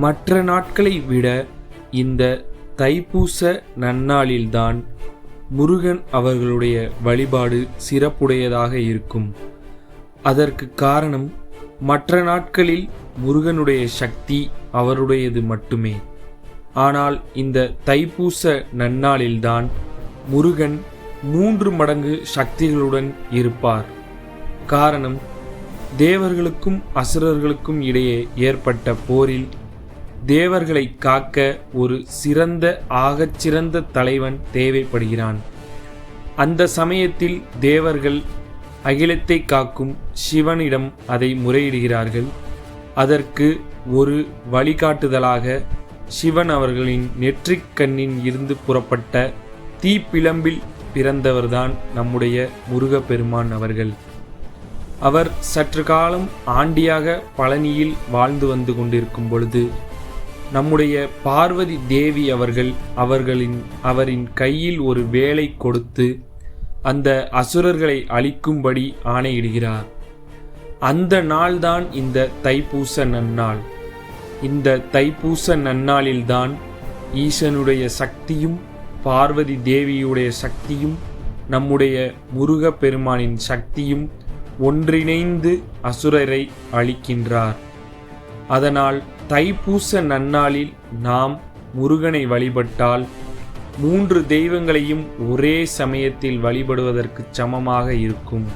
மற்ற நாட்களை விட இந்த தைப்பூச நன்னாளில்தான் முருகன் அவர்களுடைய வழிபாடு சிறப்புடையதாக இருக்கும். அதற்கு காரணம், மற்ற நாட்களில் முருகனுடைய சக்தி அவருடையது மட்டுமே. ஆனால் இந்த தைப்பூச நன்னாளில்தான் முருகன் 3 மடங்கு சக்திகளுடன் இருப்பார். காரணம், தேவர்களுக்கும் அசுரர்களுக்கும் இடையே ஏற்பட்ட போரில் தேவர்களை காக்க ஒரு ஆகச்சிறந்த தலைவன் தேவைப்படுகிறான். அந்த சமயத்தில் தேவர்கள் அகிலத்தை காக்கும் சிவனிடம் அதை முறையிடுகிறார்கள். அதற்கு ஒரு வழிகாட்டுதலாக சிவன் அவர்களின் நெற்றிக் கண்ணின் இருந்து புறப்பட்ட தீப்பிழம்பில் பிறந்தவர்தான் நம்முடைய முருகப்பெருமான் அவர்கள். அவர் சற்று காலம் ஆண்டியாக பழனியில் வாழ்ந்து வந்து கொண்டிருக்கும் பொழுது நம்முடைய பார்வதி தேவி அவரின் கையில் ஒரு வேலை கொடுத்து அந்த அசுரர்களை அழிக்கும்படி ஆணையிடுகிறார். அந்த நாள்தான் இந்த தைப்பூச நன்னாள். இந்த தைப்பூச நன்னாளில்தான் ஈசனுடைய சக்தியும் பார்வதி தேவியுடைய சக்தியும் நம்முடைய முருகப்பெருமானின் சக்தியும் ஒன்றிணைந்து அசுரரை அழிக்கின்றார். அதனால் தைப்பூச நன்னாளில் நாம் முருகனை வழிபட்டால் 3 தெய்வங்களையும் ஒரே சமயத்தில் வழிபடுவதற்கு சமமாக இருக்கும்.